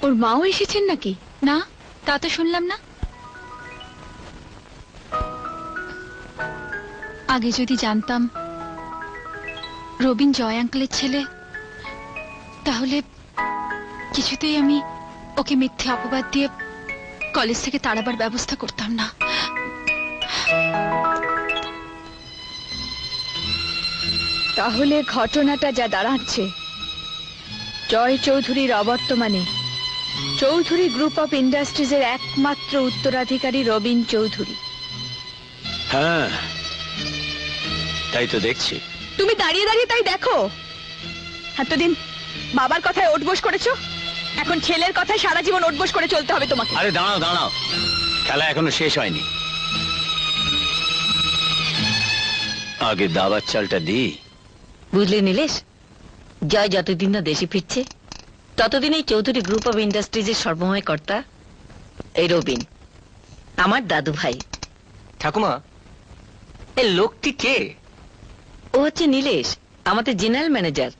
ওর মাও এসেছেন নাকি? না, তা তো শুনলাম না। আগে যদি জানতাম রবিন জয় আঙ্কেলের ছেলে, তাহলে কিছুতেই আমি ওকে মিথ্যে অপবাদ দিয়ে কলেজ থেকে তাড়াবার ব্যবস্থা করতাম না। তাহলে ঘটনাটা যা দাঁড়াচ্ছে, জয় চৌধুরীর অবর্তমানে চৌধুরী গ্রুপ অফ ইন্ডাস্ট্রিজের একমাত্র উত্তরাধিকারী রবিন চৌধুরী। হ্যাঁ, তাই তো দেখছি। তুমি দাঁড়িয়ে দাঁড়িয়ে তাই দেখো। এতদিন বাবার কথায় ওঠবোস করেছো, এখন ছেলের কথায় সারা জীবন ওঠবোস করে চলতে হবে তোমাকে। আরে দাঁড়াও দাঁড়াও, খেলা এখনো শেষ হয়নি। আগে দাবার চালটা দি। বুঝলে নীলেশ, জয় যতদিন না দেশে ফিরছে ততদিন এই চৌধুরী গ্রুপ অফ ইন্ডাস্ট্রিজের সর্বময় কর্তা এই রবিন, আমার দাদু ভাই। ঠাকুমা, এই লোকটি কে? ও হচ্ছে নীলেশ, আমাদের জেনারেল ম্যানেজার।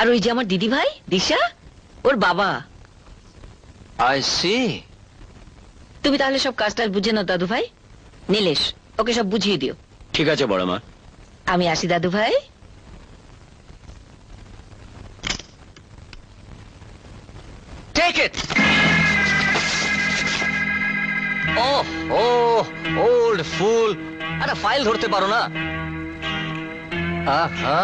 আর ওই যে আমার দিদি ভাই দিশা, ওর বাবা। I see. তুমি তাহলে সব কাজটা বুঝে নাও দাদু ভাই। নীলেশ, ওকে সব বুঝিয়ে দিও। ঠিক আছে বড় মা। আমি আসি দাদু ভাই। Take it! Oh, oh, old fool! আরে ফাইল ধরতে পারো না? আহা,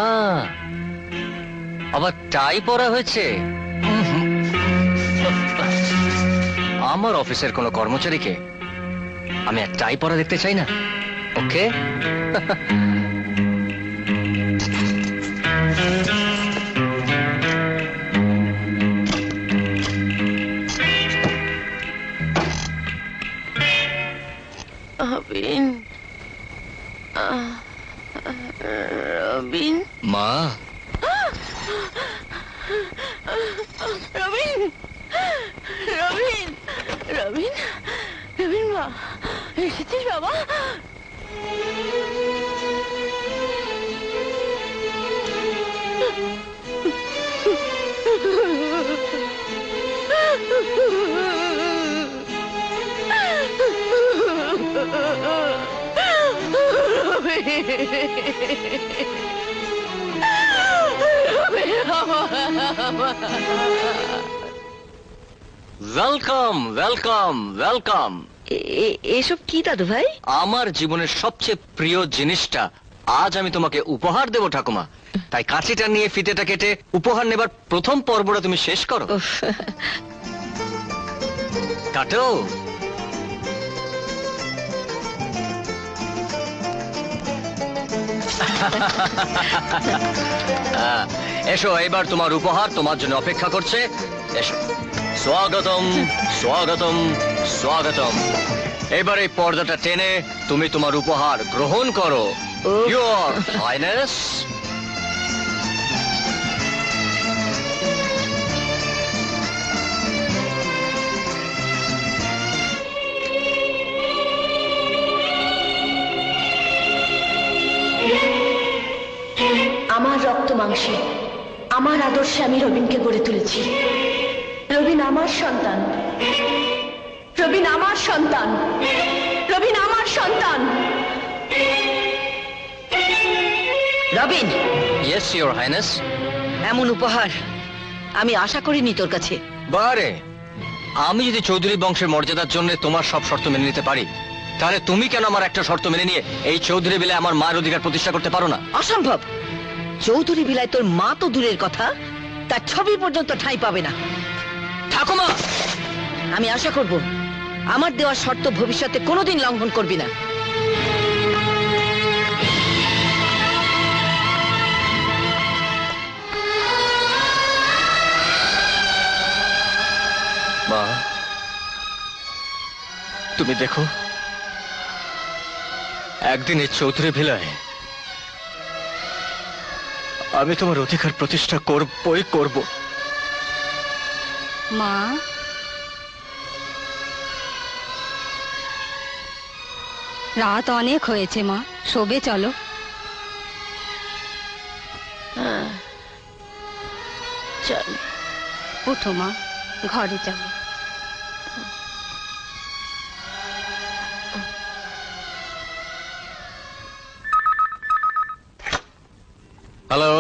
আবার টাই পরা হয়েছে। আমার অফিসের কোনো কর্মচারীকে আমি আর টাই পরা দেখতে চাই না। ওকে? রবিন, রবিন, মা। রবিন, রবিন, রবিন, রবিন মা, এসেছিস বাবা? Welcome, welcome, welcome. এসব কি দাদু ভাই? আমার জীবনের সবচেয়ে প্রিয় জিনিসটা আজ আমি তোমাকে উপহার দেব ঠাকুমা। তাই কাঁচিটা নিয়ে ফিতেটা কেটে উপহার নেবার প্রথম পর্বটা তুমি শেষ করো। কাটো। এসো, এবার তোমার উপহার তোমার জন্য অপেক্ষা করছে। এসো। স্বাগতম, স্বাগতম, স্বাগতম। এবার এই পর্দাটা টেনে তুমি তোমার উপহার গ্রহণ করো। Your highness. আমার রক্ত মাংসে, আমার আদর্শে আমি রবিনকে গড়ে তুলেছি। রবিন আমার সন্তান, রবিন আমার সন্তান, রবিন আমার সন্তান। রবিন। Yes your highness. এমন উপহার আমি আশা করিনি তোর কাছে। বারে, আমি যদি চৌধুরী বংশের মর্যাদার জন্য তোমার সব শর্ত মেনে নিতে পারি, তাহলে তুমি কেন আমার একটা শর্ত মেনে নিয়ে এই চৌধুরী বিলায় আমার মায়ের অধিকার প্রতিষ্ঠা করতে পারো না? অসম্ভব। চৌধুরী বিলায় তোর মা তো দূরের কথা, তার ছবি পর্যন্ত ঠাঁই পাবে না। ঠাকুমা, আমি আশা করব আমার দেওয়ার শর্ত ভবিষ্যতে কোনোদিন লঙ্ঘন করবি না। মা, তুমি দেখো, একদিন এই চৌধুরী ভিলায় আমি তোমার অধিকার প্রতিষ্ঠা করবই করব। মা, রাত অনেক হয়েছে মা, শোবে চলো। চল। উঠো মা। ঘরে যাব। হ্যালো।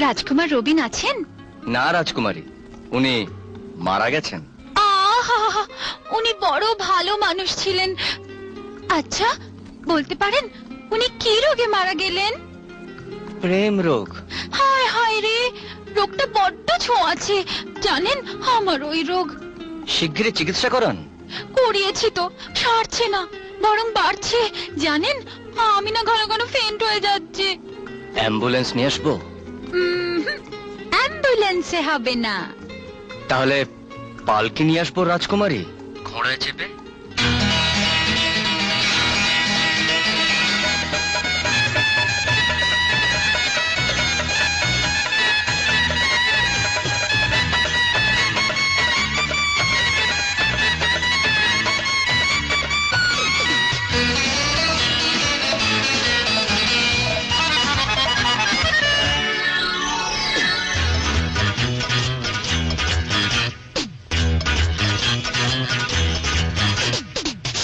রাজকুমার রবিন আছেন? না রাজকুমারী, উনি মারা গেছেন। আহা, উনি বড় ভালো মানুষ ছিলেন। আচ্ছা, বলতে পারেন উনি কি রোগে মারা গেলেন? প্রেম রোগ। হায় হায় রে, রোগটা বড্ড ছোঁয়াছে। জানেন, আমার ওই রোগ। শিগগিরই চিকিৎসা করান। করিয়েছি তো, সারছে না, বরং বাড়ছে। জানেন, আমি না ঘন ঘন ফেন্ট হয়ে যাচ্ছে। অ্যাম্বুলেন্স নিয়ে আসবো? অ্যাম্বুলেন্সে হবে না। তাহলে পালকি নিয়ে আসবো রাজকুমারী, ঘোড়ায় চেপে।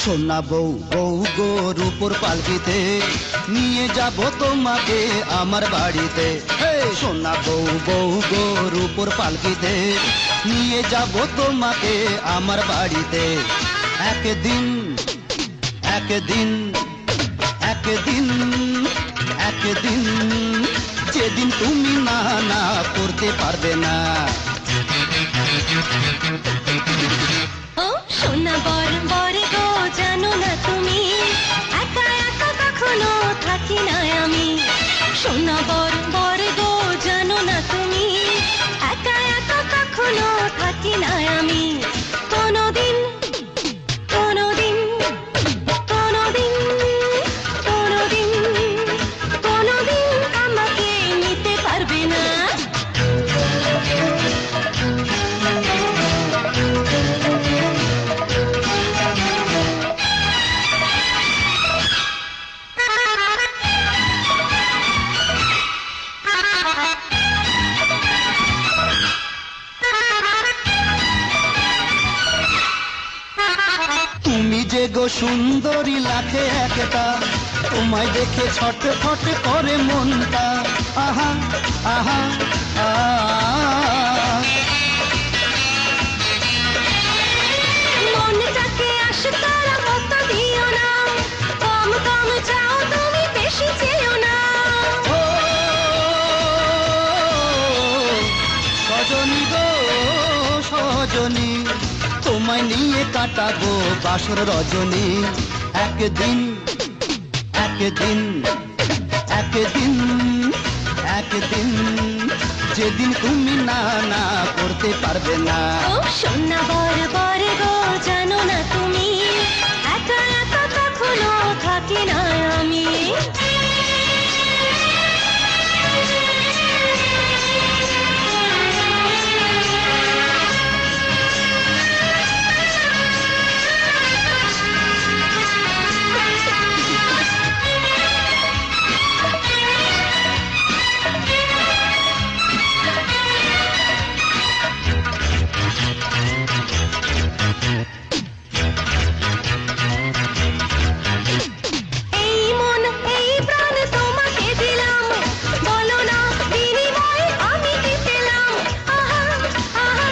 সোনা বউ বউ গো রূপোর পালকিতে নিয়ে যাব তোমাকে আমার বাড়িতে। সোনা বউ বউ গো রূপোর পালকিতে নিয়ে যাব তোমাকে আমার বাড়িতে। একদিন একদিন একদিন একদিন যেদিন তুমি না না করতে পারবে না। ও সোনা বর বর গো, জানো না তুমি একা একা কখনো থাকি না আমি। সোনা বর বর গো, জানো না তুমি একা একা কখনো থাকি না আমি। কোনোদিন কোনোদিন কোনোদিন কোনোদিন কোনোদিন আমাকে নিতে পারবে না। তুমি যে গো সুন্দরী লাখে একটা, তোমায় দেখে ছটফট করে মনটা। আহা আহা মনটাকে আশকার মতো দিও না, কম কম চাও তুমি, বেশি চেও না। ও সজনী গো সজনী, তোমায় নিয়ে কাটাবো বাসর রজনী। একদিন একদিন একদিন একদিন যেদিন তুমি না না করতে পারবে না। ও সোনা বর বর গো, জানো না তুমি একা একা কখনো থাকি না আমি। এই মন এই প্রাণ তোমাকে দিলাম, বলো না বিনিময়ে আমি কি পেলাম। আহা আহা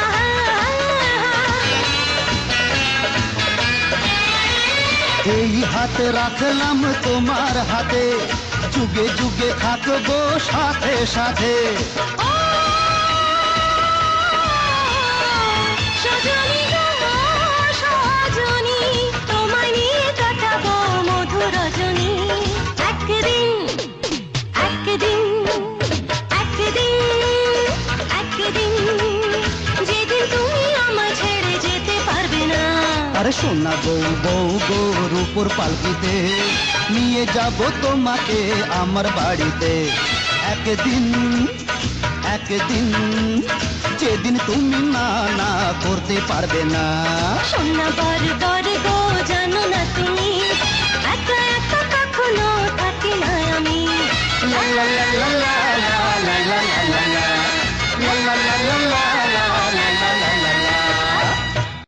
আহা এই হাত রাখলাম তোমার হাতে, যুগে যুগে থাকবো সাথে সাথে। সজনী গো সজনী, তোমায় নিয়ে কাটাবো মধুর রজনী। একদিন একদিন একদিন একদিন যেদিন তুমি আমায় ছেড়ে যেতে পারবে না। আরে সোনা বউ বউ গো রূপোর পালকিতে নিয়ে যাব তোমাকে আমার বাড়িতে। একদিন একদিন যেদিন তুমি না না করতে পারবে না। সোনা বর বর গো, জানো না তুমি একা একা কখনো থাকি না আমি। লা লা লা